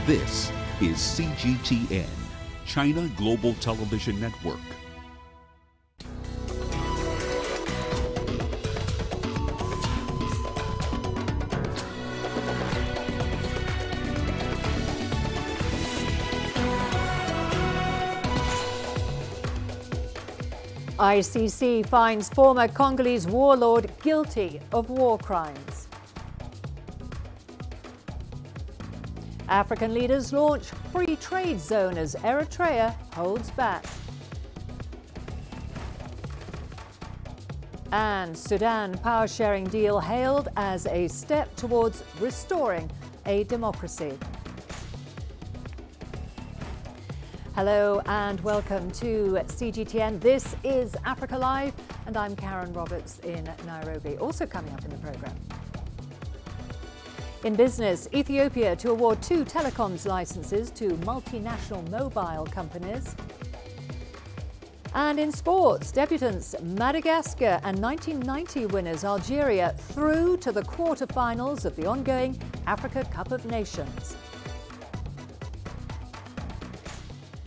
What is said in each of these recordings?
This is CGTN, China Global Television Network. ICC finds former Congolese warlord guilty of war crimes. African leaders launch free trade zone as Eritrea holds back. And Sudan power sharing deal hailed as a step towards restoring a democracy. Hello and welcome to CGTN. This is Africa Live and I'm Karen Roberts in Nairobi. Also coming up in the programme. In business, Ethiopia to award 2 telecoms licenses to multinational mobile companies. And in sports, debutants Madagascar and 1990 winners Algeria through to the quarterfinals of the ongoing Africa Cup of Nations.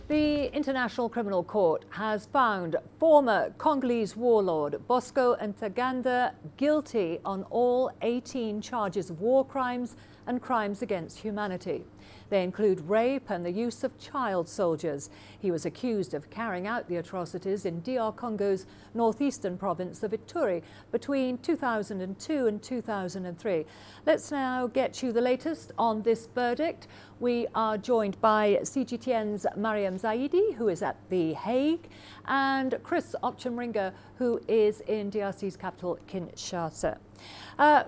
The International Criminal Court has found former Congolese warlord Bosco Ntaganda guilty on all 18 charges of war crimes and crimes against humanity. They include rape and the use of child soldiers. He was accused of carrying out the atrocities in DR Congo's northeastern province of Ituri between 2002 and 2003. Let's now get you the latest on this verdict. We are joined by CGTN's Mariam Zaidi, who is at The Hague, and Chris Opchamringa, who is in DRC's capital, Kinshasa.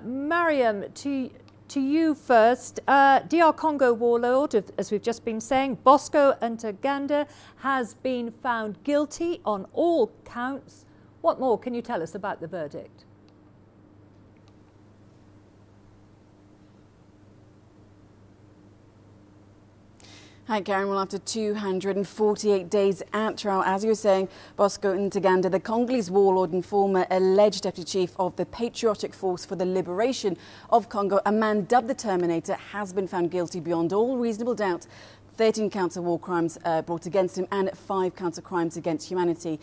Mariam, to you first. DR Congo warlord, as we've just been saying, Bosco Ntaganda, has been found guilty on all counts. What more can you tell us about the verdict? Hi, Karen. Well, after 248 days at trial, as you were saying, Bosco Ntaganda, the Congolese warlord and former alleged deputy chief of the Patriotic Force for the Liberation of Congo, a man dubbed the Terminator, has been found guilty beyond all reasonable doubt. 13 counts of war crimes brought against him and 5 counts of crimes against humanity.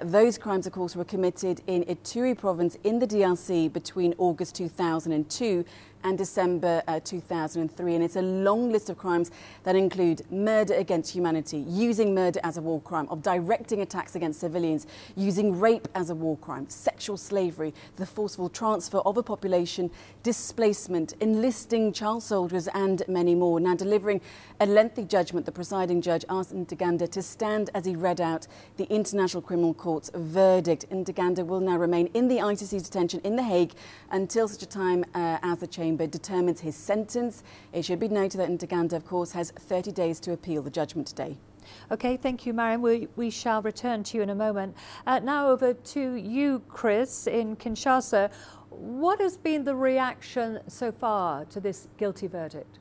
Those crimes, of course, were committed in Ituri province in the DRC between August 2002 and December 2003. And it's a long list of crimes that include murder against humanity, using murder as a war crime, of directing attacks against civilians, using rape as a war crime, sexual slavery, the forceful transfer of a population, displacement, enlisting child soldiers, and many more. Now, delivering a lengthy judgment, the presiding judge asked Ntaganda to stand as he read out the International Criminal Court's verdict. Ntaganda will now remain in the ICC's detention in The Hague until such a time as the chamber determines his sentence. It should be noted that Ntaganda, of course, has 30 days to appeal the judgment today. OK, thank you, Mariam. We shall return to you in a moment. Now over to you, Chris, in Kinshasa. What has been the reaction so far to this guilty verdict?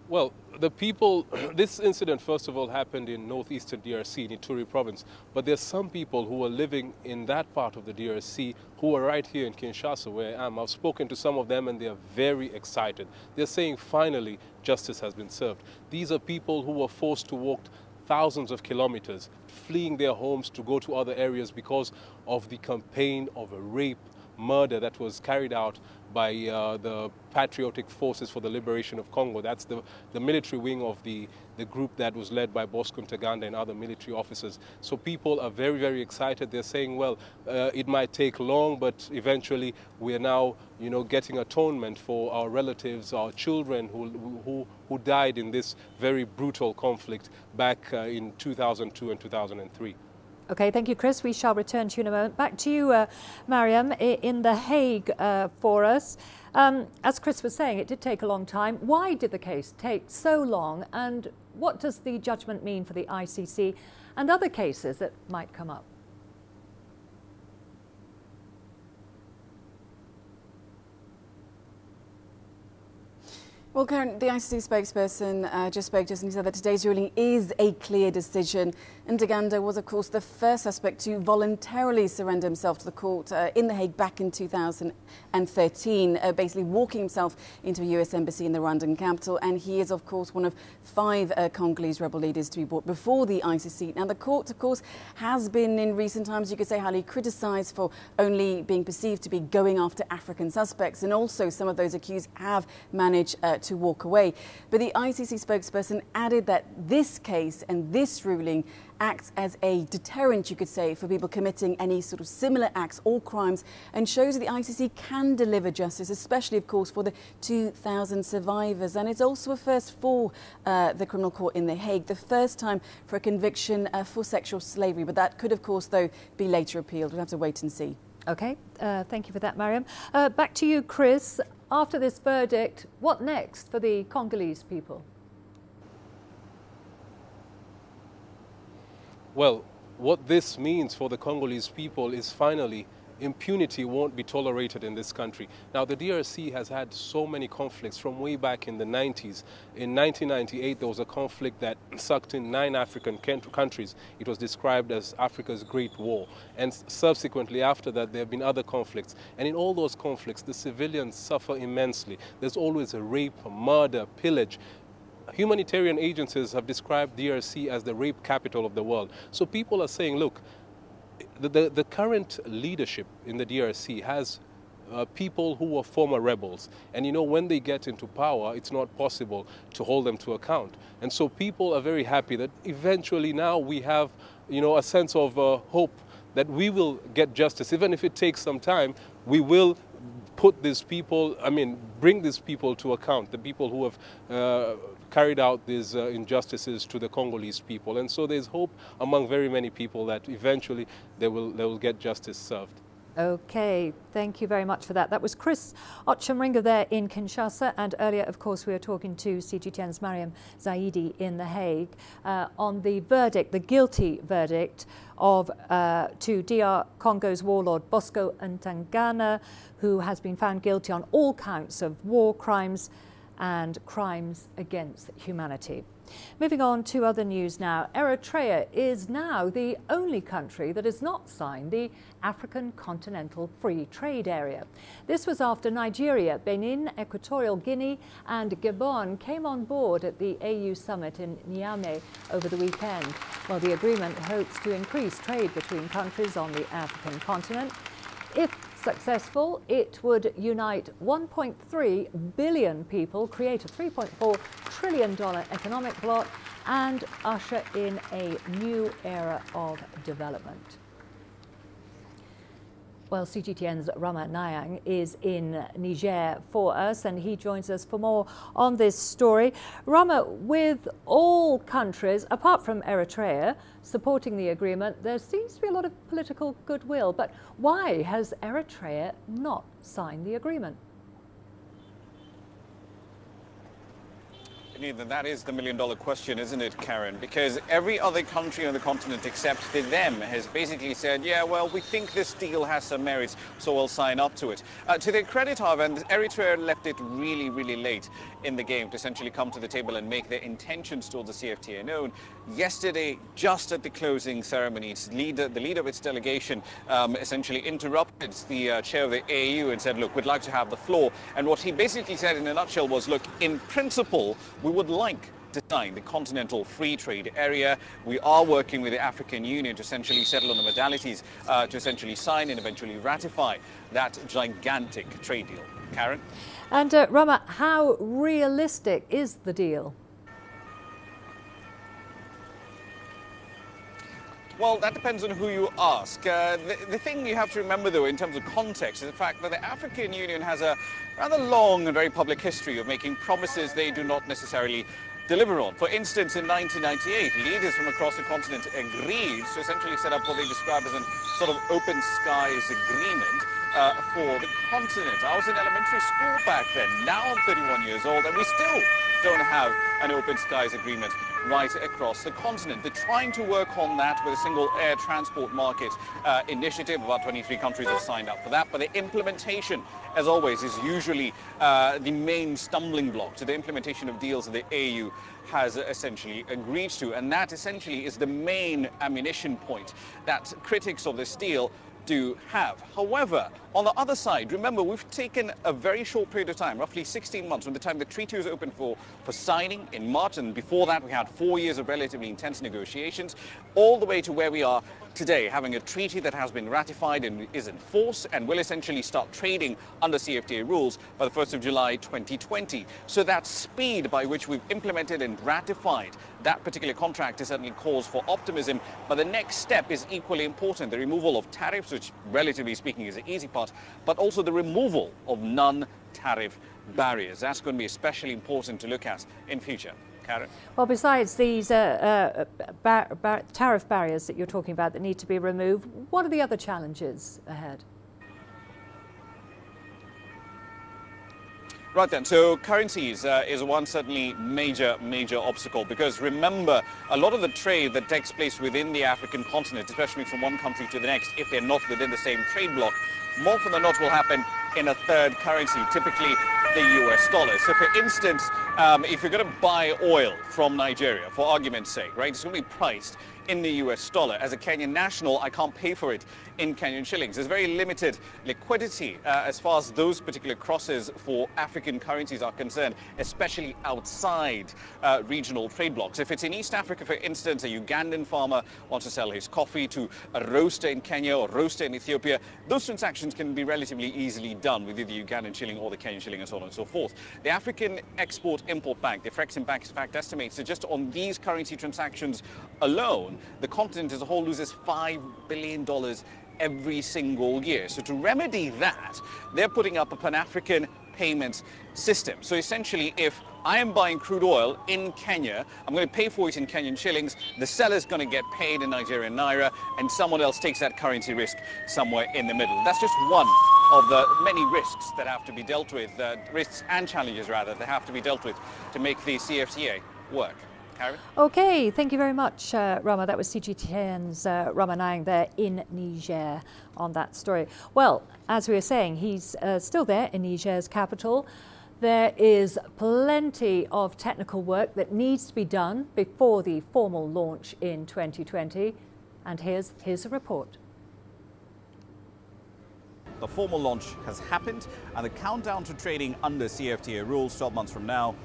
Well, the people, this incident, first of all, happened in northeastern DRC, in Ituri province. But there's some people who are living in that part of the DRC who are right here in Kinshasa, where I am. I've spoken to some of them and they're very excited. They're saying, finally, justice has been served. These are people who were forced to walk thousands of kilometers, fleeing their homes to go to other areas because of the campaign of a rape, murder that was carried out by the Patriotic Forces for the Liberation of Congo. That's the military wing of the group that was led by Bosco Ntaganda and other military officers. So people are very, very excited. They're saying, well, it might take long, but eventually we are now, getting atonement for our relatives, our children who died in this very brutal conflict back in 2002 and 2003. OK, thank you, Chris. We shall return to you in a moment. Back to you, Mariam, in The Hague for us. As Chris was saying, it did take a long time. Why did the case take so long? And what does the judgment mean for the ICC and other cases that might come up? Well, Karen, the ICC spokesperson just spoke to us and he said that today's ruling is a clear decision Ntaganda was, of course, the first suspect to voluntarily surrender himself to the court in The Hague back in 2013, basically walking himself into a US embassy in the Rwandan capital. And he is, of course, one of 5 Congolese rebel leaders to be brought before the ICC. Now, the court, of course, has been in recent times, you could say, highly criticised for only being perceived to be going after African suspects. And also some of those accused have managed to walk away. But the ICC spokesperson added that this case and this ruling acts as a deterrent, you could say, for people committing any sort of similar acts or crimes, and shows that the ICC can deliver justice, especially, of course, for the 2,000 survivors. And it's also a first for the criminal court in The Hague, the first time for a conviction for sexual slavery. But that could, of course, though, be later appealed. We'll have to wait and see. OK, thank you for that, Mariam. Back to you, Chris. After this verdict, what next for the Congolese people? Well, what this means for the Congolese people is finally impunity won't be tolerated in this country. Now, the DRC has had so many conflicts from way back in the 90s. In 1998, there was a conflict that sucked in 9 African countries. It was described as Africa's Great War. And subsequently after that, there have been other conflicts. And in all those conflicts, the civilians suffer immensely. There's always a rape, a murder, pillage. Humanitarian agencies have described DRC as the rape capital of the world. So people are saying, look, the current leadership in the DRC has people who were former rebels. And, you know, when they get into power, it's not possible to hold them to account. And so people are very happy that eventually now we have, you know, a sense of hope that we will get justice. Even if it takes some time, we will put these people, bring these people to account, the people who have carried out these injustices to the Congolese people. And so there's hope among very many people that eventually they will get justice served. OK, thank you very much for that. That was Chris Ochemringa there in Kinshasa. And earlier, of course, we were talking to CGTN's Mariam Zaidi in The Hague on the verdict, the guilty verdict of to DR Congo's warlord Bosco Ntaganda, who has been found guilty on all counts of war crimes and crimes against humanity. Moving on to other news now. Eritrea is now the only country that has not signed the African Continental Free Trade Area. This was after Nigeria, Benin, Equatorial Guinea and Gabon came on board at the AU summit in Niamey over the weekend. Well, the agreement hopes to increase trade between countries on the African continent. If successful, it would unite 1.3 billion people, create a $3.4 trillion economic bloc, and usher in a new era of development. Well, CGTN's Rama Nayang is in Niger for us, and he joins us for more on this story. Rama, with all countries, apart from Eritrea, supporting the agreement, there seems to be a lot of political goodwill. But why has Eritrea not signed the agreement? That is the million-dollar question, isn't it, Karen? Because every other country on the continent except them has basically said, yeah, well, we think this deal has some merits, so we'll sign up to it. To their credit, however, Eritrea left it really, really late in the game to essentially come to the table and make their intentions towards the CFTA known. Yesterday, just at the closing ceremony, the leader of its delegation essentially interrupted the chair of the AU and said, look, we'd like to have the floor. And what he basically said in a nutshell was, look, in principle, we would like to sign the Continental Free Trade Area. We are working with the African Union to essentially settle on the modalities to essentially sign and eventually ratify that gigantic trade deal. Karen? And Rama, how realistic is the deal? Well, that depends on who you ask. The thing you have to remember, though, in terms of context, is the fact that the African Union has a rather long and very public history of making promises they do not necessarily deliver on. For instance, in 1998, leaders from across the continent agreed to essentially set up what they described as a sort of open skies agreement for the continent. I was in elementary school back then. Now I'm 31 years old, and we still don't have an open skies agreement right across the continent. They're trying to work on that with a single air transport market initiative. About 23 countries have signed up for that, but the implementation, as always, is usually the main stumbling block to the implementation of deals that the AU has essentially agreed to, and that essentially is the main ammunition point that critics of this deal do have. However, on the other side, remember, we've taken a very short period of time, roughly 16 months, from the time the treaty was open for signing in March, and before that we had 4 years of relatively intense negotiations, all the way to where we are today, having a treaty that has been ratified and is in force and will essentially start trading under CFTA rules by the 1st of July 2020. So that speed by which we've implemented and ratified that particular contract is certainly cause for optimism. But the next step is equally important, the removal of tariffs, which relatively speaking is the easy part, but also the removal of non-tariff barriers. That's going to be especially important to look at in future. Karen? Well, besides these tariff barriers that you're talking about that need to be removed, what are the other challenges ahead? Right then, so currencies is one certainly major obstacle, because remember, a lot of the trade that takes place within the African continent, especially from one country to the next, if they're not within the same trade bloc, more often than not will happen in a third currency, typically the US dollar. So for instance, if you're going to buy oil from Nigeria, for argument's sake, right, it's going to be priced in the US dollar. As a Kenyan national, I can't pay for it in Kenyan shillings. There's very limited liquidity as far as those particular crosses for African currencies are concerned, especially outside regional trade blocks. If it's in East Africa, for instance, a Ugandan farmer wants to sell his coffee to a roaster in Kenya or roaster in Ethiopia, those transactions can be relatively easily done with either the Ugandan shilling or the Kenyan shilling and so on and so forth. The African Export-Import Bank, the AfCFTA Bank, in fact, estimates that just on these currency transactions alone, the continent as a whole loses $5 billion every single year. So to remedy that, they're putting up a Pan-African payments system. So essentially, if I am buying crude oil in Kenya, I'm going to pay for it in Kenyan shillings, the seller's going to get paid in Nigerian naira, and someone else takes that currency risk somewhere in the middle. That's just one of the many risks that have to be dealt with, risks and challenges rather, that have to be dealt with to make the CFTA work. Karen? Okay, thank you very much, Rama. That was CGTN's Rama Nang there in Niger on that story. Well, as we were saying, he's still there in Niger's capital. There is plenty of technical work that needs to be done before the formal launch in 2020. And here's a report. The formal launch has happened, and the countdown to trading under CFTA rules 12 months from now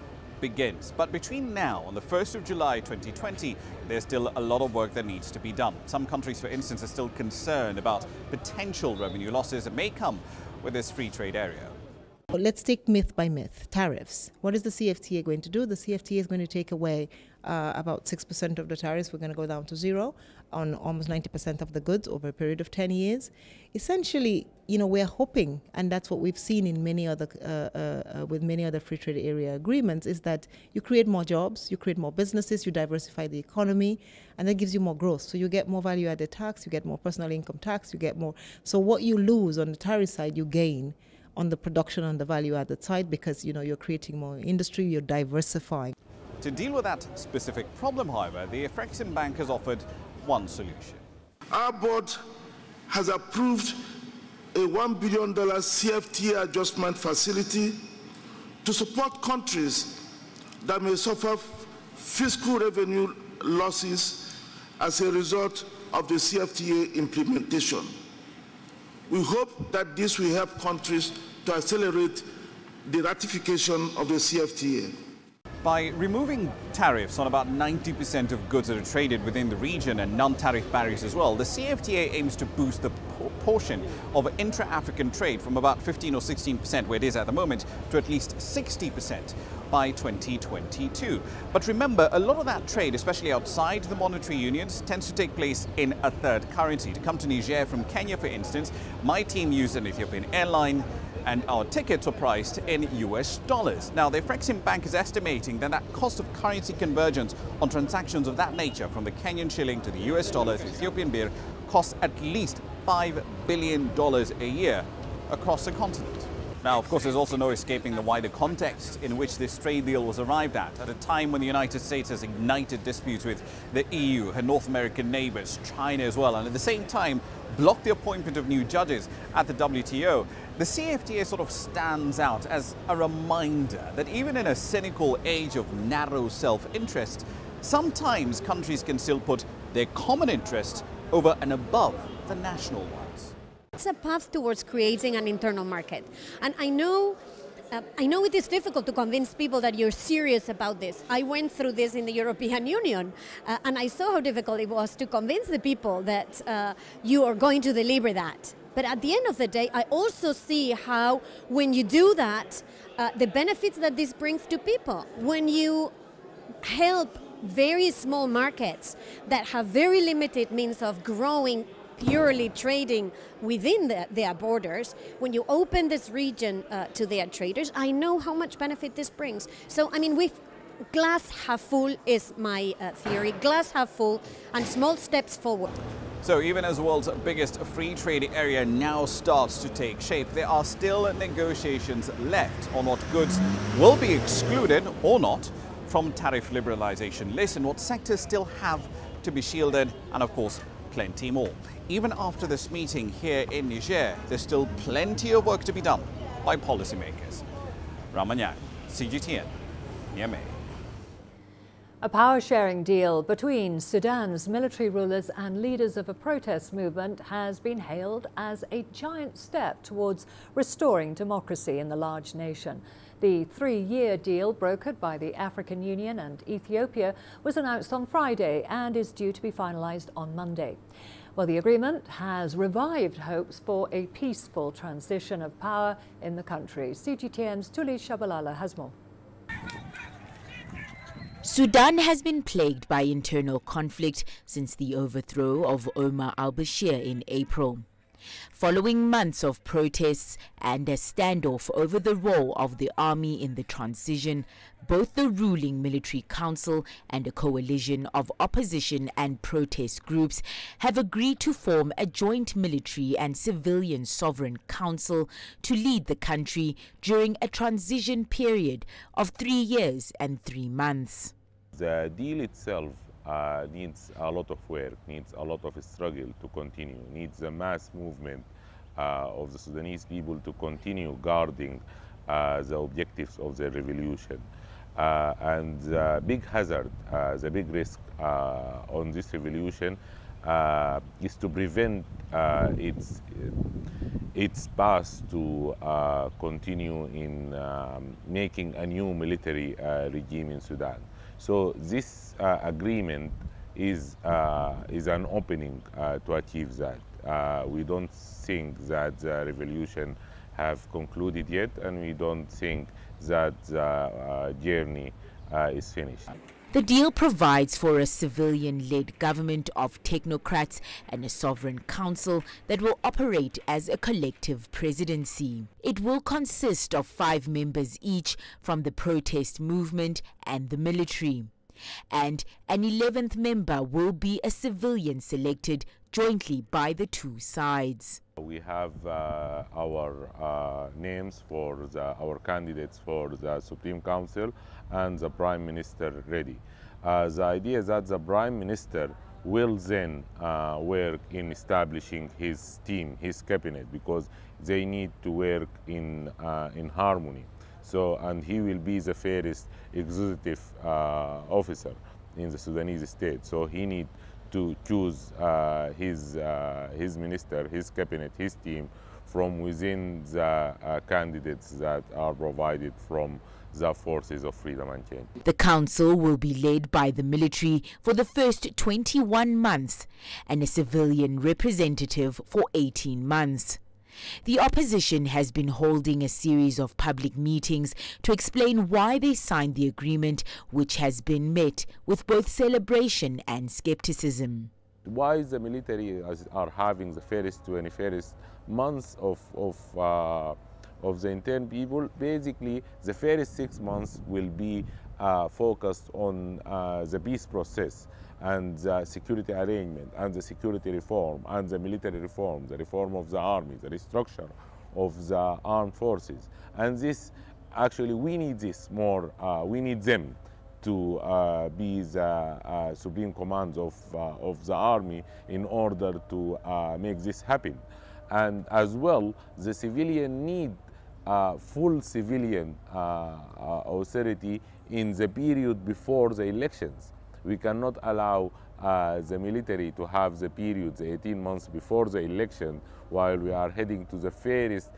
begins. But between now and the 1st of July 2020, there's still a lot of work that needs to be done. Some countries, for instance, are still concerned about potential revenue losses that may come with this free trade area. Let's take myth by myth. Tariffs. What is the CFTA going to do? The CFTA is going to take away about 6% of the tariffs. We're going to go down to zero on almost 90% of the goods over a period of 10 years. Essentially, we're hoping, and that's what we've seen in many other with many other free trade area agreements, is that you create more jobs, you create more businesses, you diversify the economy, and that gives you more growth. So you get more value-added tax, you get more personal income tax, you get more. So what you lose on the tariff side, you gain on the production and the value-added side, because you're creating more industry, you're diversifying. To deal with that specific problem, however, the AfCFTA Bank has offered one solution. Our board has approved a $1 billion CFTA adjustment facility to support countries that may suffer fiscal revenue losses as a result of the CFTA implementation. We hope that this will help countries to accelerate the ratification of the CFTA. By removing tariffs on about 90% of goods that are traded within the region and non-tariff barriers as well, the CFTA aims to boost the portion of intra-African trade from about 15 or 16%, where it is at the moment, to at least 60% by 2022. But remember, a lot of that trade, especially outside the monetary unions, tends to take place in a third currency. To come to Niger from Kenya, for instance, my team used an Ethiopian airline, and our tickets are priced in US dollars. Now, the AfCFTA Bank is estimating that cost of currency convergence on transactions of that nature, from the Kenyan shilling to the US dollar to Ethiopian birr, costs at least $5 billion a year across the continent. Now, of course, there's also no escaping the wider context in which this trade deal was arrived at a time when the United States has ignited disputes with the EU, her North American neighbors, China as well, and at the same time blocked the appointment of new judges at the WTO. The CFTA sort of stands out as a reminder that even in a cynical age of narrow self-interest, sometimes countries can still put their common interest over and above the national ones. It's a path towards creating an internal market. And I know it is difficult to convince people that you're serious about this. I went through this in the European Union, and I saw how difficult it was to convince the people that you are going to deliver that. But at the end of the day, I also see how when you do that, the benefits that this brings to people. When you help very small markets that have very limited means of growing, purely trading within their borders, when you open this region to their traders, I know how much benefit this brings. So, I mean, glass half full is my theory, glass half full and small steps forward. So even as the world's biggest free trade area now starts to take shape, there are still negotiations left on what goods will be excluded or not from tariff liberalization list and what sectors still have to be shielded, and of course plenty more. Even after this meeting here in Niger, there's still plenty of work to be done by policymakers. Ramanyang, CGTN, Niamey. A power-sharing deal between Sudan's military rulers and leaders of a protest movement has been hailed as a giant step towards restoring democracy in the large nation. The 3-year deal brokered by the African Union and Ethiopia was announced on Friday and is due to be finalized on Monday. Well, the agreement has revived hopes for a peaceful transition of power in the country. CGTN's Tuli Shabalala has more. Sudan has been plagued by internal conflict since the overthrow of Omar al-Bashir in April. Following months of protests and a standoff over the role of the army in the transition, both the ruling military council and a coalition of opposition and protest groups have agreed to form a joint military and civilian sovereign council to lead the country during a transition period of 3 years and 3 months. The deal itself needs a lot of work, needs a lot of struggle to continue, needs a mass movement of the Sudanese people to continue guarding the objectives of the revolution. And the big hazard, the big risk on this revolution is to prevent its path to continue in making a new military regime in Sudan. So this agreement is an opening to achieve that. We don't think that the revolution have concluded yet, and we don't think that the journey is finished. The deal provides for a civilian-led government of technocrats and a sovereign council that will operate as a collective presidency. It will consist of 5 members each from the protest movement and the military. And an 11th member will be a civilian selected jointly by the 2 sides. We have our names for our candidates for the Supreme Council and the Prime Minister ready. The idea is that the Prime Minister will then work in establishing his team, his cabinet, because they need to work in harmony. So, and he will be the first executive officer in the Sudanese state. So he needs to choose his minister, his cabinet, his team from within the candidates that are provided from the forces of freedom and change. The council will be led by the military for the first 21 months and a civilian representative for 18 months. The opposition has been holding a series of public meetings to explain why they signed the agreement, which has been met with both celebration and skepticism. Why the military are having the first 21st months of the intern people? Basically, the first 6 months will be focused on the peace process and the security arrangement and the security reform and the military reform, the reform of the army, the restructure of the armed forces. And this, actually, we need this more, we need them to be the supreme command of the army in order to make this happen. And as well, the civilian need full civilian authority in the period before the elections. We cannot allow the military to have the period, the 18 months before the election, while we are heading to the fairest,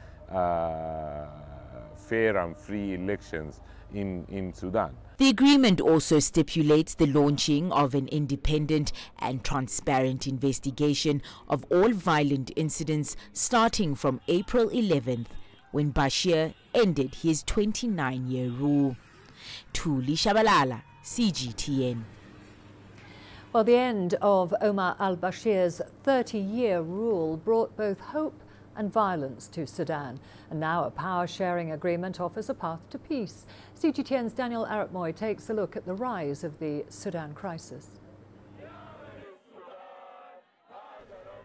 fair and free elections in Sudan. The agreement also stipulates the launching of an independent and transparent investigation of all violent incidents starting from April 11th, when Bashir ended his 29-year rule. Thuli Shabalala, CGTN. Well, the end of Omar al-Bashir's 30-year rule brought both hope and violence to Sudan, and now a power-sharing agreement offers a path to peace. CGTN's Daniel Arap-Moy takes a look at the rise of the Sudan crisis.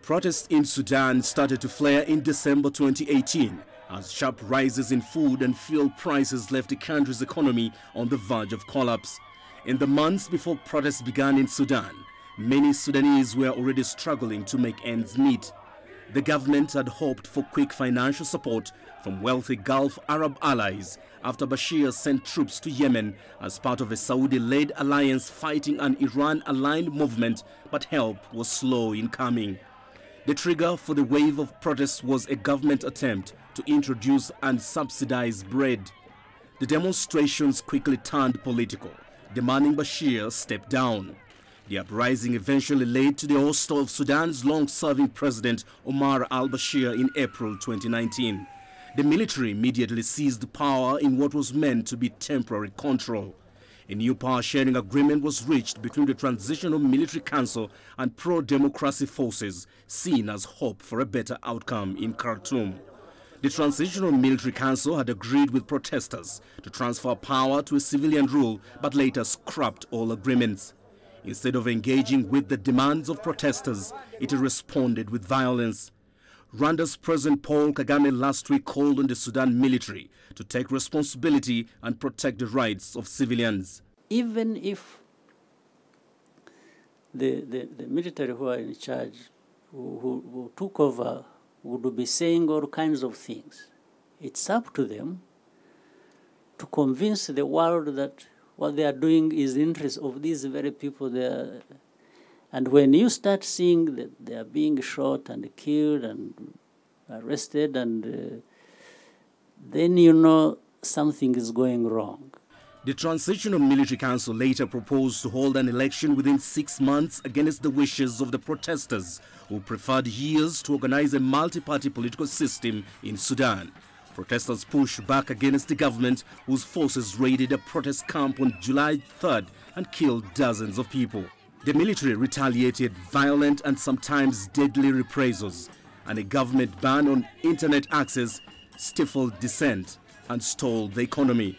Protests in Sudan started to flare in December 2018 as sharp rises in food and fuel prices left the country's economy on the verge of collapse. In the months before protests began in Sudan, many Sudanese were already struggling to make ends meet. The government had hoped for quick financial support from wealthy Gulf Arab allies after Bashir sent troops to Yemen as part of a Saudi-led alliance fighting an Iran-aligned movement, but help was slow in coming. The trigger for the wave of protests was a government attempt to introduce and subsidize bread. The demonstrations quickly turned political, demanding Bashir step down. The uprising eventually led to the ouster of Sudan's long-serving president Omar al-Bashir in April 2019. The military immediately seized power in what was meant to be temporary control. A new power-sharing agreement was reached between the Transitional Military Council and pro-democracy forces, seen as hope for a better outcome in Khartoum. The Transitional Military Council had agreed with protesters to transfer power to a civilian rule, but later scrapped all agreements. Instead of engaging with the demands of protesters, it responded with violence. Rwanda's President Paul Kagame last week called on the Sudan military to take responsibility and protect the rights of civilians. Even if the military who are in charge, who took over, would be saying all kinds of things, it's up to them to convince the world that what they are doing is in the interest of these very people there. And when you start seeing that they are being shot and killed and arrested, and then you know something is going wrong. The Transitional Military Council later proposed to hold an election within 6 months against the wishes of the protesters, who preferred years to organize a multi-party political system in Sudan. Protesters pushed back against the government, whose forces raided a protest camp on July 3rd and killed dozens of people. The military retaliated violent and sometimes deadly reprisals, and a government ban on internet access stifled dissent and stalled the economy.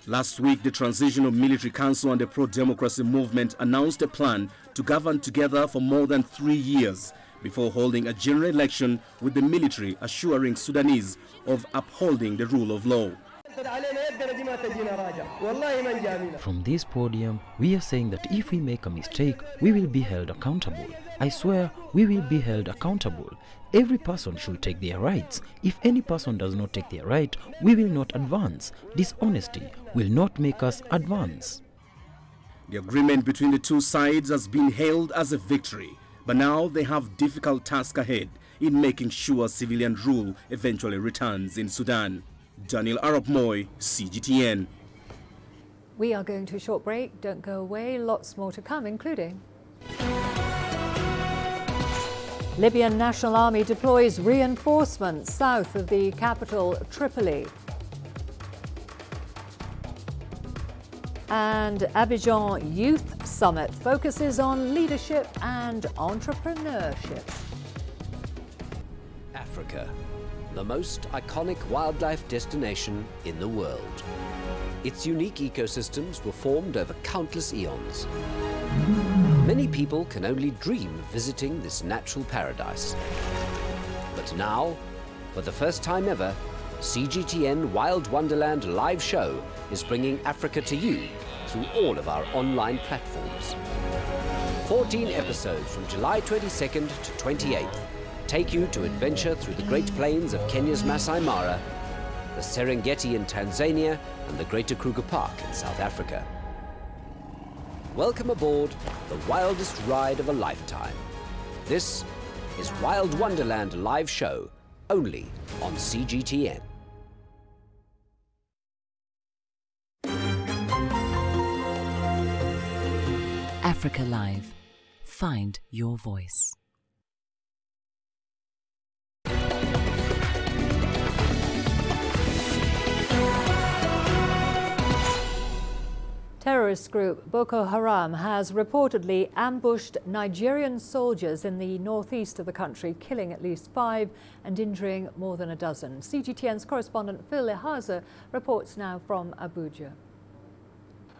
Last week, the Transitional Military Council and the pro-democracy movement announced a plan to govern together for more than 3 years before holding a general election, with the military assuring Sudanese of upholding the rule of law. From this podium, we are saying that if we make a mistake, we will be held accountable. I swear, we will be held accountable. Every person should take their rights. If any person does not take their right, we will not advance. Dishonesty will not make us advance. The agreement between the two sides has been hailed as a victory, but now they have difficult task ahead in making sure civilian rule eventually returns in Sudan. Daniel Arap-Moy, CGTN. We are going to a short break. Don't go away. Lots more to come, including Libyan National Army deploys reinforcements south of the capital, Tripoli. And Abidjan Youth Summit focuses on leadership and entrepreneurship. Africa, the most iconic wildlife destination in the world. Its unique ecosystems were formed over countless eons. Many people can only dream of visiting this natural paradise. But now, For the first time ever, CGTN Wild Wonderland live show is bringing Africa to you through all of our online platforms. 14 episodes from July 22nd to 28th take you to adventure through the Great Plains of Kenya's Masai Mara, the Serengeti in Tanzania, and the Greater Kruger Park in South Africa. Welcome aboard the wildest ride of a lifetime. This is Wild Wonderland live show, only on CGTN. Africa Live. Find your voice. Terrorist group Boko Haram has reportedly ambushed Nigerian soldiers in the northeast of the country, killing at least 5 and injuring more than a dozen. CGTN's correspondent Phil Ehaza reports now from Abuja.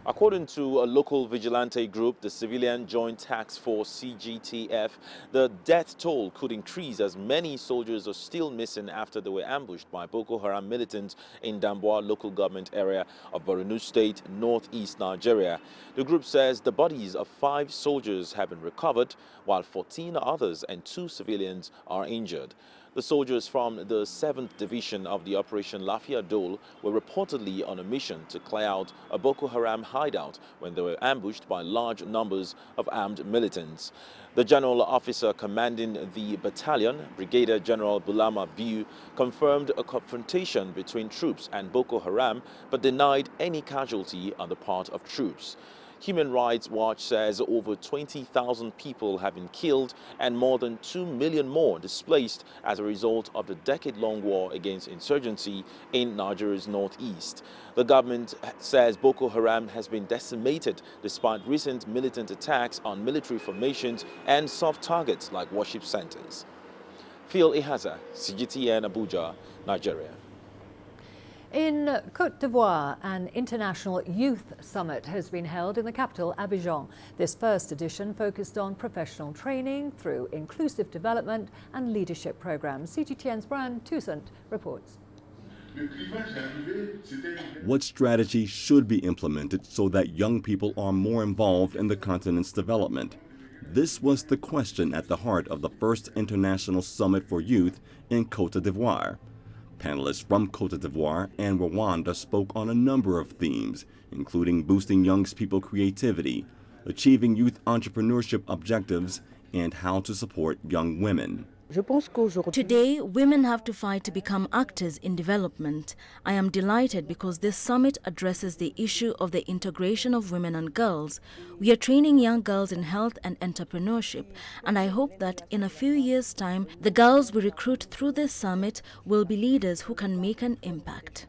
According to a local vigilante group, the Civilian Joint Task Force (CGTF), the death toll could increase as many soldiers are still missing after they were ambushed by Boko Haram militants in Damboa local government area of Borno State, northeast Nigeria. The group says the bodies of 5 soldiers have been recovered, while 14 others and 2 civilians are injured. The soldiers from the 7th Division of the Operation Lafia Dole were reportedly on a mission to clear out a Boko Haram hideout when they were ambushed by large numbers of armed militants. The general officer commanding the battalion, Brigadier General Bulama Biu, confirmed a confrontation between troops and Boko Haram but denied any casualty on the part of troops. Human Rights Watch says over 20,000 people have been killed and more than 2 million more displaced as a result of the decade-long war against insurgency in Nigeria's northeast. The government says Boko Haram has been decimated despite recent militant attacks on military formations and soft targets like worship centers. Phil Ehaza, CGTN Abuja, Nigeria. In Côte d'Ivoire, an international youth summit has been held in the capital, Abidjan. This first edition focused on professional training through inclusive development and leadership programs. CGTN's Brian Toussaint reports. What strategy should be implemented so that young people are more involved in the continent's development? This was the question at the heart of the first International Summit for Youth in Côte d'Ivoire. Panelists from Côte d'Ivoire and Rwanda spoke on a number of themes, including boosting young people's creativity, achieving youth entrepreneurship objectives, and how to support young women. Today, women have to fight to become actors in development. I am delighted because this summit addresses the issue of the integration of women and girls. We are training young girls in health and entrepreneurship, and I hope that in a few years' time, the girls we recruit through this summit will be leaders who can make an impact.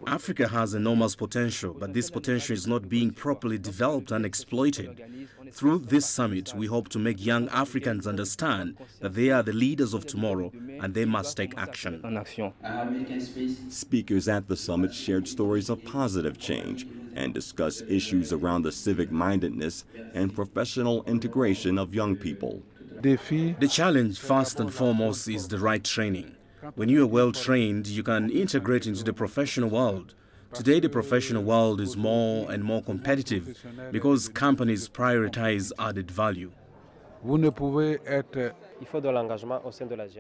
Africa has enormous potential, but this potential is not being properly developed and exploited. Through this summit, we hope to make young Africans understand that they are the leaders of tomorrow and they must take action. Speakers at the summit shared stories of positive change and discussed issues around the civic-mindedness and professional integration of young people. The challenge, first and foremost, is the right training. When you are well trained, you can integrate into the professional world. Today, the professional world is more and more competitive because companies prioritize added value.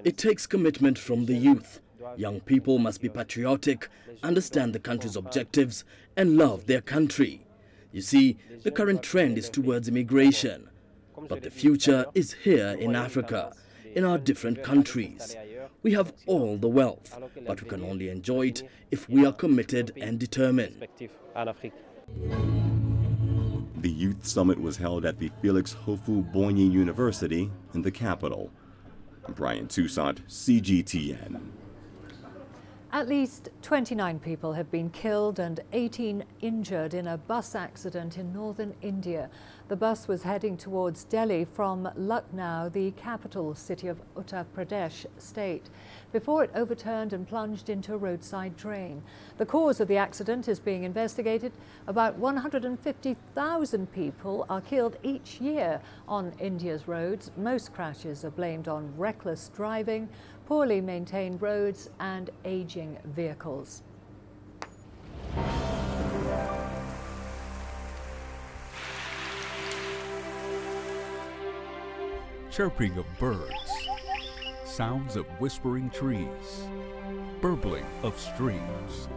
It takes commitment from the youth. Young people must be patriotic, understand the country's objectives, and love their country. You see, the current trend is towards immigration. But the future is here in Africa, in our different countries. We have all the wealth, but we can only enjoy it if we are committed and determined. The Youth Summit was held at the Felix Houphouët-Boigny University in the capital. Brian Toussaint, CGTN. At least 29 people have been killed and 18 injured in a bus accident in northern India. The bus was heading towards Delhi from Lucknow, the capital city of Uttar Pradesh state, before it overturned and plunged into a roadside drain. The cause of the accident is being investigated. About 150,000 people are killed each year on India's roads. Most crashes are blamed on reckless driving, poorly maintained roads and aging vehicles. Chirping of birds, sounds of whispering trees, burbling of streams.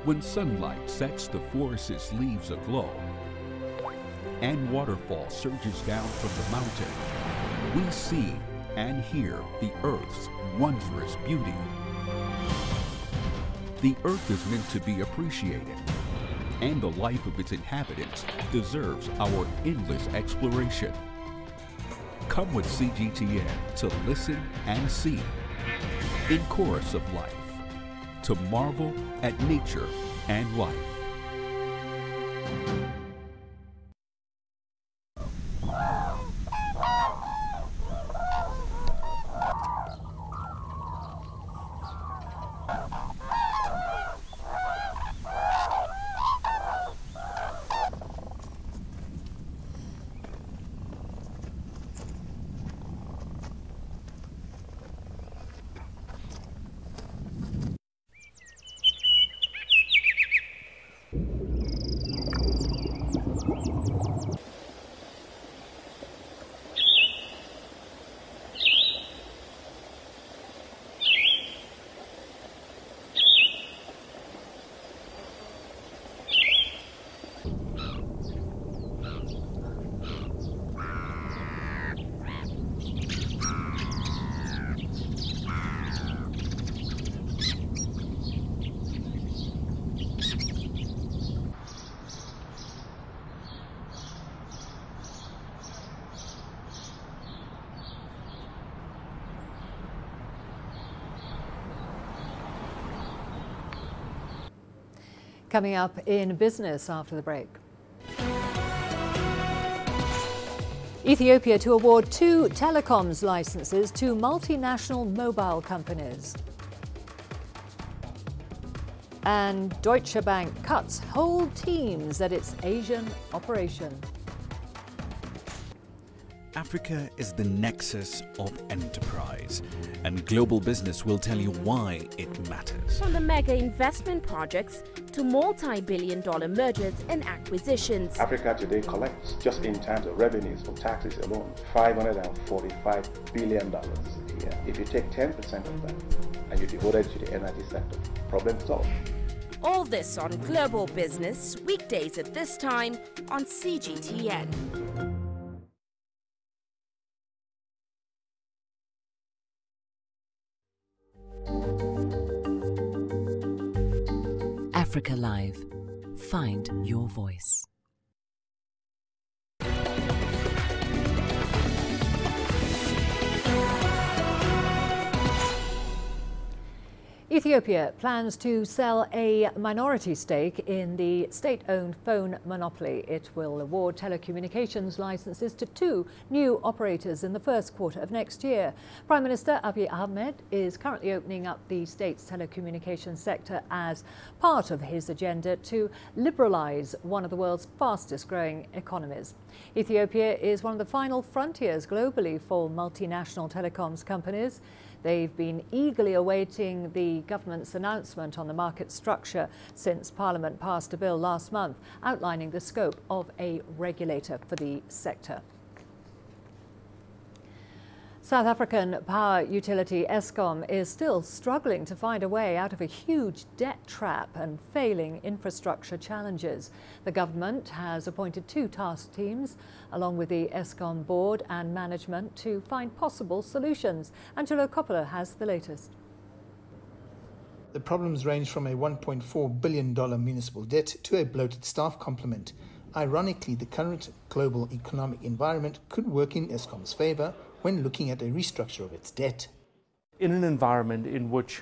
When sunlight sets the forest's leaves aglow and waterfall surges down from the mountain, we see and hear the Earth's wondrous beauty. The Earth is meant to be appreciated, and the life of its inhabitants deserves our endless exploration. Come with CGTN to listen and see, in chorus of life, to marvel at nature and life. Coming up in business after the break. Ethiopia to award 2 telecoms licenses to multinational mobile companies. And Deutsche Bank cuts whole teams at its Asian operation. Africa is the nexus of enterprise, and global business will tell you why it matters. From the mega investment projects to multi-billion-dollar mergers and acquisitions. Africa today collects, just in terms of revenues from taxes alone, $545 billion a year. If you take 10% of that and you devote it to the energy sector, problem solved. All this on Global Business, weekdays at this time on CGTN. Africa Live. Find your voice. Ethiopia plans to sell a minority stake in the state-owned phone monopoly. It will award telecommunications licenses to 2 new operators in the first quarter of next year. Prime Minister Abiy Ahmed is currently opening up the state's telecommunications sector as part of his agenda to liberalize one of the world's fastest-growing economies. Ethiopia is one of the final frontiers globally for multinational telecoms companies. They've been eagerly awaiting the government's announcement on the market structure since Parliament passed a bill last month outlining the scope of a regulator for the sector. South African power utility AFCON is still struggling to find a way out of a huge debt trap and failing infrastructure challenges. The government has appointed 2 task teams along with the AFCON board and management to find possible solutions. Angelo Coppola has the latest. The problems range from a $1.4 billion municipal debt to a bloated staff complement. Ironically, the current global economic environment could work in AFCON's favor when looking at a restructure of its debt. In an environment in which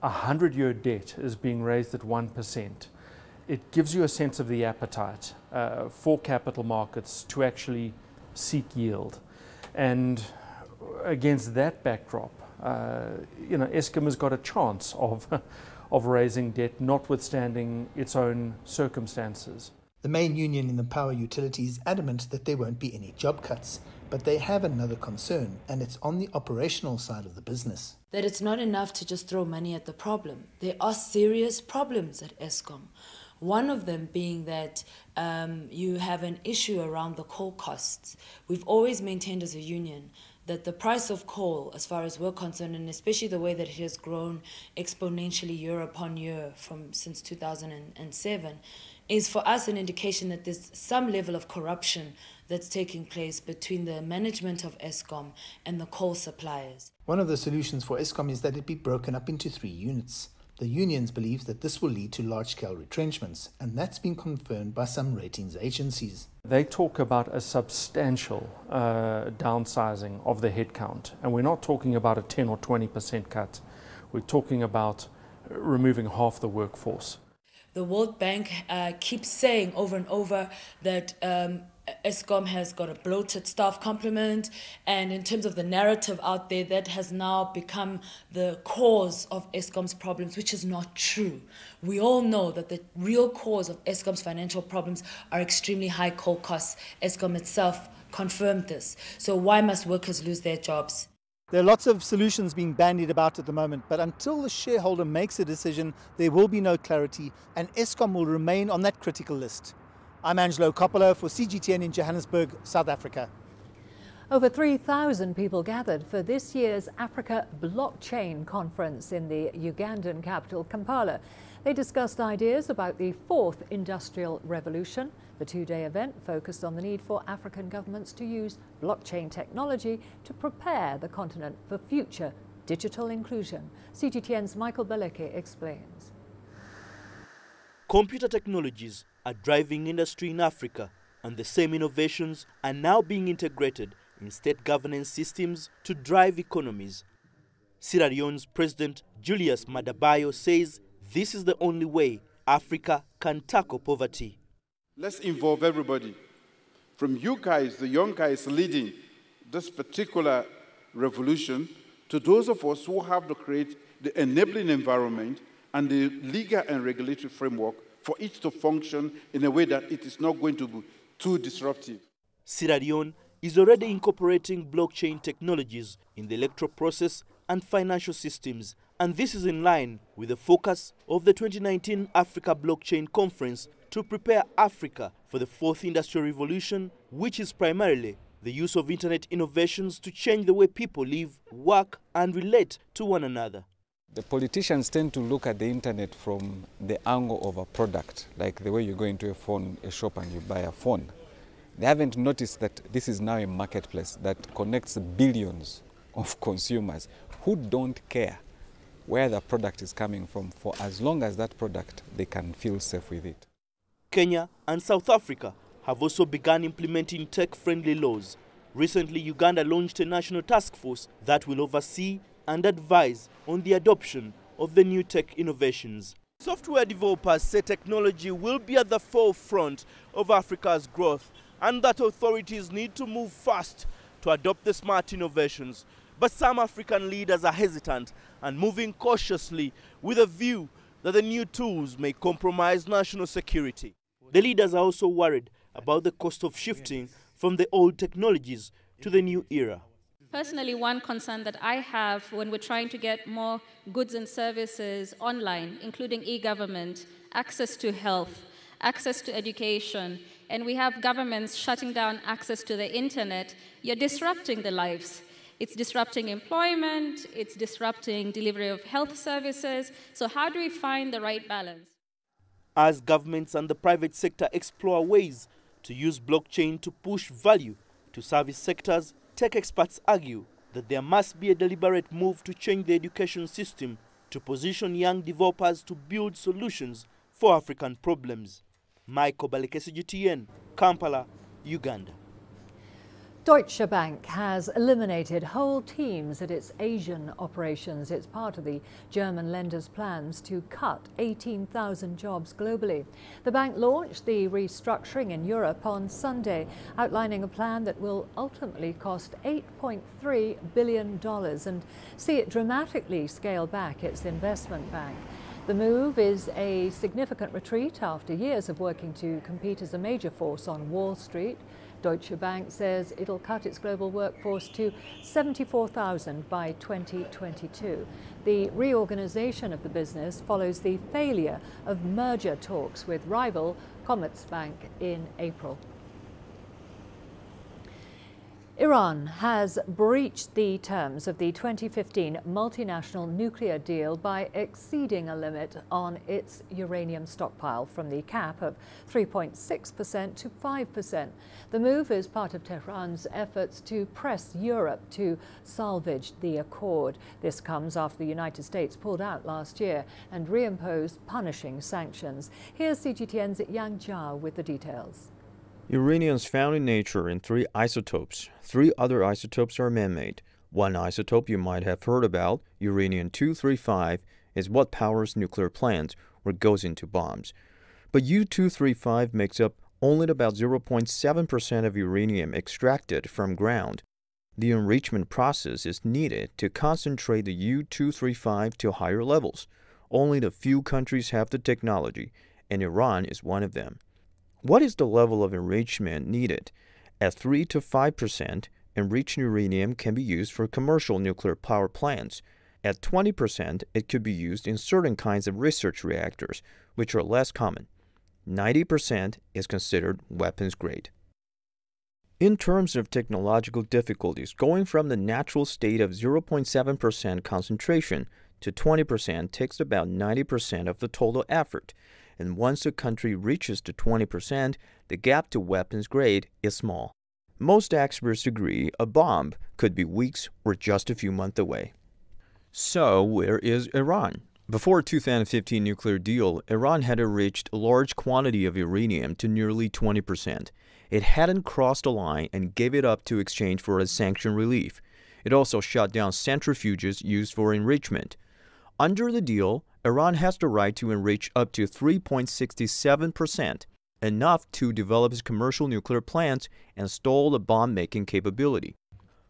100-year debt is being raised at 1%, it gives you a sense of the appetite for capital markets to actually seek yield. And against that backdrop, Eskom has got a chance of raising debt, notwithstanding its own circumstances. The main union in the power utility is adamant that there won't be any job cuts, but they have another concern, and it's on the operational side of the business. That it's not enough to just throw money at the problem. There are serious problems at Eskom. One of them being that you have an issue around the coal costs. We've always maintained as a union that the price of coal, as far as we're concerned, and especially the way that it has grown exponentially year upon year since 2007, is for us an indication that there's some level of corruption that's taking place between the management of Eskom and the coal suppliers. One of the solutions for Eskom is that it be broken up into 3 units. The unions believe that this will lead to large-scale retrenchments, and that's been confirmed by some ratings agencies. They talk about a substantial downsizing of the headcount, and we're not talking about a 10 or 20% cut. We're talking about removing half the workforce. The World Bank keeps saying over and over that Eskom has got a bloated staff complement, and in terms of the narrative out there, that has now become the cause of Eskom's problems, which is not true. We all know that the real cause of Eskom's financial problems are extremely high coal costs. Eskom itself confirmed this. So why must workers lose their jobs? There are lots of solutions being bandied about at the moment, but until the shareholder makes a decision, there will be no clarity, and Eskom will remain on that critical list. I'm Angelo Coppola for CGTN in Johannesburg, South Africa. Over 3,000 people gathered for this year's Africa Blockchain Conference in the Ugandan capital, Kampala. They discussed ideas about the 4th Industrial Revolution. The 2-day event focused on the need for African governments to use blockchain technology to prepare the continent for future digital inclusion. CGTN's Michael Beleke explains. Computer technologies are driving industry in Africa, and the same innovations are now being integrated in state governance systems to drive economies. Sierra Leone's President Julius Madagascar says this is the only way Africa can tackle poverty. Let's involve everybody, from you guys, the young guys leading this particular revolution, to those of us who have to create the enabling environment and the legal and regulatory framework for it to function in a way that it is not going to be too disruptive. Sierra Leone is already incorporating blockchain technologies in the electoral process and financial systems, and this is in line with the focus of the 2019 Africa Blockchain Conference to prepare Africa for the 4th Industrial Revolution, which is primarily the use of internet innovations to change the way people live, work, and relate to one another. The politicians tend to look at the internet from the angle of a product, like the way you go into a shop and you buy a phone. They haven't noticed that this is now a marketplace that connects billions of consumers who don't care where the product is coming from, for as long as that product, they can feel safe with it. Kenya and South Africa have also begun implementing tech-friendly laws. Recently, Uganda launched a national task force that will oversee and advise on the adoption of the new tech innovations. Software developers say technology will be at the forefront of Africa's growth, and that authorities need to move fast to adopt the smart innovations. But some African leaders are hesitant and moving cautiously with a view that the new tools may compromise national security. The leaders are also worried about the cost of shifting from the old technologies to the new era. Personally, one concern that I have when we're trying to get more goods and services online, including e-government, access to health, access to education, and we have governments shutting down access to the internet, you're disrupting the lives. It's disrupting employment, it's disrupting delivery of health services. So how do we find the right balance? As governments and the private sector explore ways to use blockchain to push value to service sectors, tech experts argue that there must be a deliberate move to change the education system to position young developers to build solutions for African problems. Michael Beleke, CGTN, Kampala, Uganda. Deutsche Bank has eliminated whole teams at its Asian operations. It's part of the German lender's plans to cut 18,000 jobs globally. The bank launched the restructuring in Europe on Sunday, outlining a plan that will ultimately cost $8.3 billion and see it dramatically scale back its investment bank. The move is a significant retreat after years of working to compete as a major force on Wall Street. Deutsche Bank says it'll cut its global workforce to 74,000 by 2022. The reorganization of the business follows the failure of merger talks with rival Commerzbank in April. Iran has breached the terms of the 2015 multinational nuclear deal by exceeding a limit on its uranium stockpile from the cap of 3.6% to 5%. The move is part of Tehran's efforts to press Europe to salvage the accord. This comes after the United States pulled out last year and reimposed punishing sanctions. Here's CGTN's Yang Zhao with the details. Uranium is found in nature in 3 isotopes. 3 other isotopes are man-made. One isotope you might have heard about, uranium-235, is what powers nuclear plants or goes into bombs. But U-235 makes up only about 0.7% of uranium extracted from ground. The enrichment process is needed to concentrate the U-235 to higher levels. Only a few countries have the technology, and Iran is one of them. What is the level of enrichment needed? At 3 to 5%, enriched uranium can be used for commercial nuclear power plants. At 20%, it could be used in certain kinds of research reactors, which are less common. 90% is considered weapons grade. In terms of technological difficulties, going from the natural state of 0.7% concentration to 20% takes about 90% of the total effort. And once a country reaches to 20%, the gap to weapons grade is small. Most experts agree a bomb could be weeks or just a few months away. So, where is Iran? Before the 2015 nuclear deal, Iran had enriched a large quantity of uranium to nearly 20%. It hadn't crossed the line and gave it up to exchange for a sanction relief. It also shut down centrifuges used for enrichment. Under the deal, Iran has the right to enrich up to 3.67%, enough to develop its commercial nuclear plants and stall the bomb-making capability.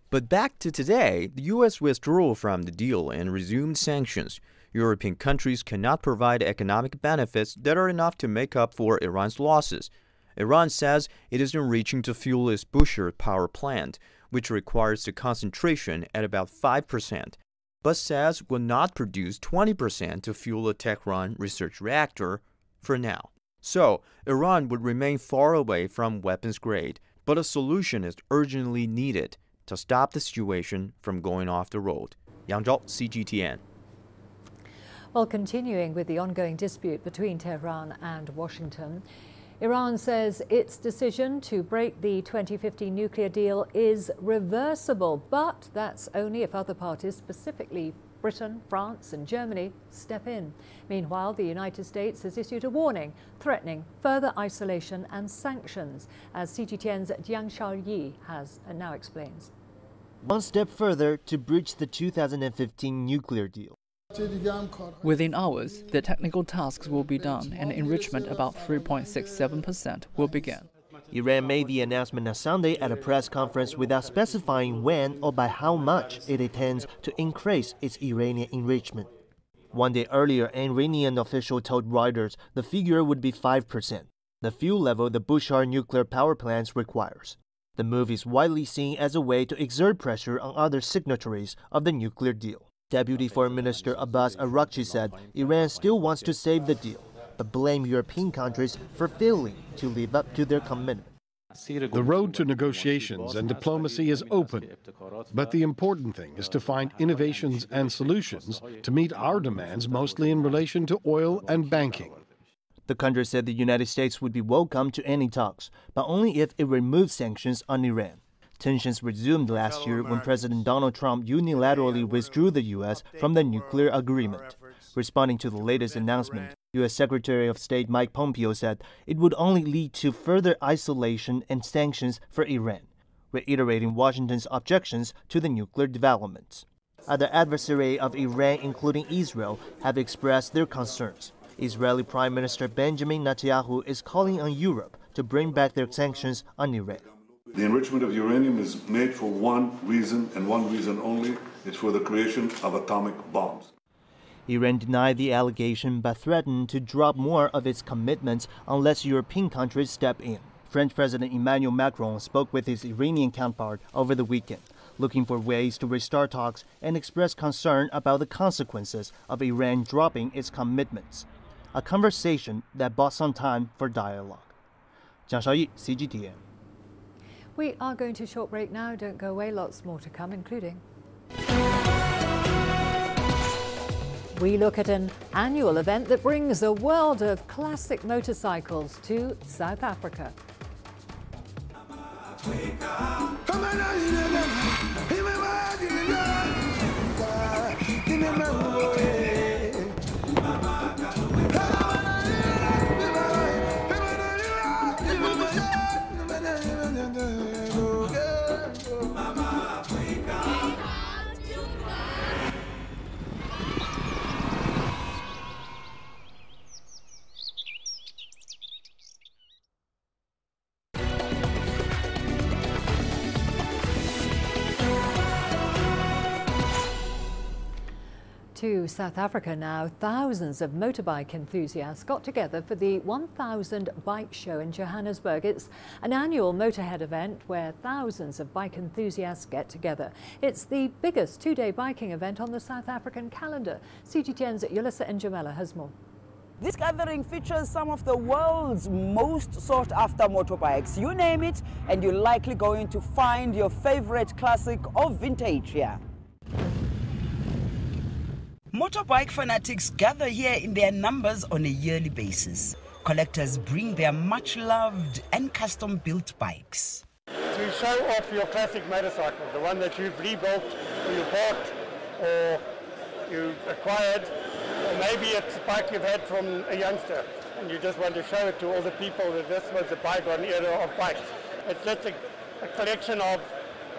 But back to today, the U.S. withdrew from the deal and resumed sanctions. European countries cannot provide economic benefits that are enough to make up for Iran's losses. Iran says it is enriching to fuel its Bushehr power plant, which requires the concentration at about 5%. But says will not produce 20% to fuel a Tehran research reactor for now. So, Iran would remain far away from weapons grade, but a solution is urgently needed to stop the situation from going off the road. Yang Zhao, CGTN. Well, continuing with the ongoing dispute between Tehran and Washington, Iran says its decision to break the 2015 nuclear deal is reversible, but that's only if other parties, specifically Britain, France and Germany, step in. Meanwhile, the United States has issued a warning threatening further isolation and sanctions, as CGTN's Jiang Shaoyi now explains. One step further to breach the 2015 nuclear deal. Within hours, the technical tasks will be done and enrichment about 3.67% will begin. Iran made the announcement on Sunday at a press conference without specifying when or by how much it intends to increase its uranium enrichment. One day earlier, an Iranian official told Reuters the figure would be 5%, the fuel level the Bushehr nuclear power plants requires. The move is widely seen as a way to exert pressure on other signatories of the nuclear deal. Deputy Foreign Minister Abbas Araghchi said Iran still wants to save the deal, but blamed European countries for failing to live up to their commitment. The road to negotiations and diplomacy is open, but the important thing is to find innovations and solutions to meet our demands, mostly in relation to oil and banking. The country said the United States would be welcome to any talks, but only if it removes sanctions on Iran. Tensions resumed last year when President Donald Trump unilaterally withdrew the U.S. from the nuclear agreement. Responding to the latest announcement, U.S. Secretary of State Mike Pompeo said it would only lead to further isolation and sanctions for Iran. reiterating Washington's objections to the nuclear developments. Other adversaries of Iran, including Israel, have expressed their concerns. Israeli Prime Minister Benjamin Netanyahu is calling on Europe to bring back their sanctions on Iran. The enrichment of uranium is made for one reason and one reason only. It's for the creation of atomic bombs. Iran denied the allegation but threatened to drop more of its commitments unless European countries step in. French President Emmanuel Macron spoke with his Iranian counterpart over the weekend, looking for ways to restart talks and express concern about the consequences of Iran dropping its commitments. A conversation that bought some time for dialogue. Jiang Shaoyi, CGTN. We are going to a short break now. Don't go away. Lots more to come, including... We look at an annual event that brings a world of classic motorcycles to South Africa. To South Africa now, thousands of motorbike enthusiasts got together for the 1000 Bike Show in Johannesburg. It's an annual motorhead event where thousands of bike enthusiasts get together. It's the biggest two-day biking event on the South African calendar. CGTN's Yolisa Njamela has more. This gathering features some of the world's most sought-after motorbikes. You name it, and you're likely going to find your favorite classic or vintage here. Motorbike fanatics gather here in their numbers on a yearly basis. Collectors bring their much-loved and custom-built bikes. To show off your classic motorcycle, the one that you've rebuilt or you bought or you acquired, or maybe it's a bike you've had from a youngster and you just want to show it to all the people that this was the bygone era of bikes. It's just a collection of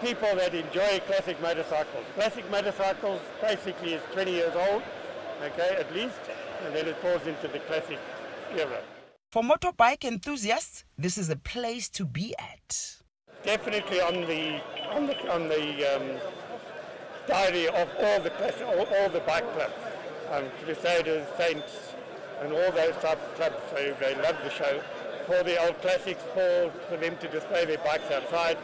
people that enjoy classic motorcycles. Classic motorcycles basically is 20 years old, okay, at least, and then it falls into the classic era. For motorbike enthusiasts, this is a place to be at. Definitely on the diary of all the bike clubs, Crusaders, Saints, and all those type of clubs. So they love the show. For the old classics, for them to display their bikes outside.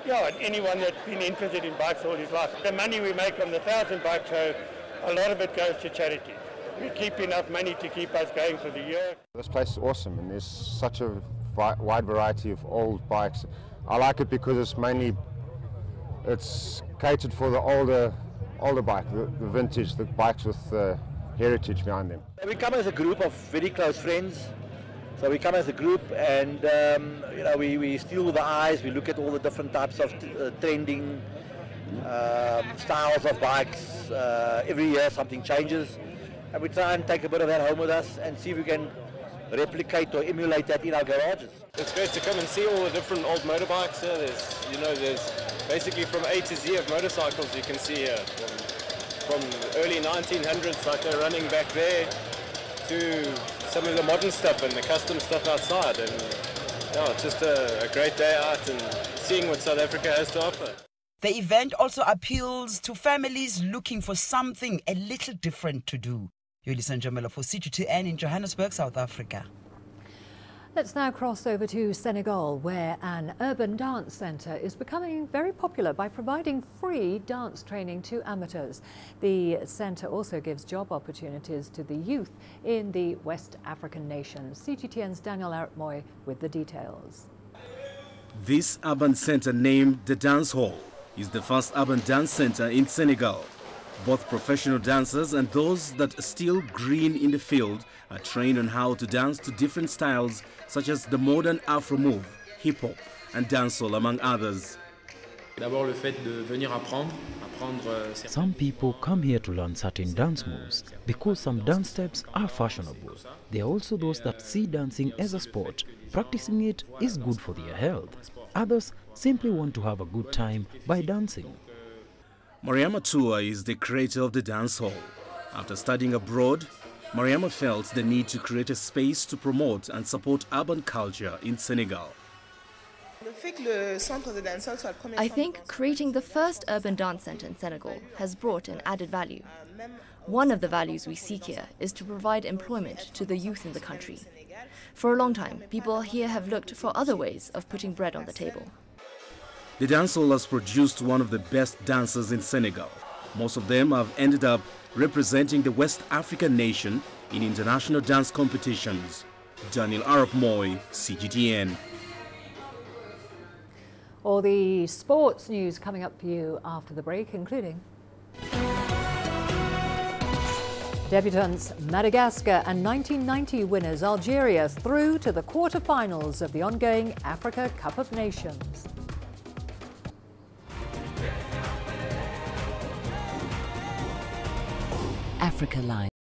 Yeah, and anyone that's been interested in bikes all his life. The money we make on the 1000 Bike Show, a lot of it goes to charity. We keep enough money to keep us going for the year. This place is awesome, and there's such a wide variety of old bikes. I like it because it's catered for the older bike, the vintage, the bikes with heritage behind them. We come as a group of very close friends. So we come as a group and, you know, we steal with the eyes, we look at all the different types of trending styles of bikes. Every year something changes and we try and take a bit of that home with us and see if we can replicate or emulate that in our garages. It's great to come and see all the different old motorbikes here. There's basically from A to Z of motorcycles you can see here. From the early 1900s, like they're running back there, to some of the modern stuff and the custom stuff outside, and yeah, it's just a great day out and seeing what South Africa has to offer. The event also appeals to families looking for something a little different to do. Yolisa Njamela for CGTN in Johannesburg, South Africa. Let's now cross over to Senegal, where an urban dance centre is becoming very popular by providing free dance training to amateurs. The centre also gives job opportunities to the youth in the West African nations. CGTN's Daniel Arapmoy with the details. This urban centre, named the Dance Hall, is the first urban dance centre in Senegal. Both professional dancers and those that are still green in the field are trained on how to dance to different styles such as the modern Afro move, hip-hop and dancehall, among others. Some people come here to learn certain dance moves because some dance steps are fashionable. There are also those that see dancing as a sport. Practicing it is good for their health. Others simply want to have a good time by dancing. Mariama Tua is the creator of the dance hall. After studying abroad, Mariama felt the need to create a space to promote and support urban culture in Senegal. I think creating the first urban dance center in Senegal has brought an added value. One of the values we seek here is to provide employment to the youth in the country. For a long time, people here have looked for other ways of putting bread on the table. The dance hall has produced one of the best dancers in Senegal. Most of them have ended up representing the West African nation in international dance competitions. Daniel Arap Moy, CGTN. All the sports news coming up for you after the break, including debutants Madagascar and 1990 winners Algeria through to the quarterfinals of the ongoing Africa Cup of Nations. Africa Live.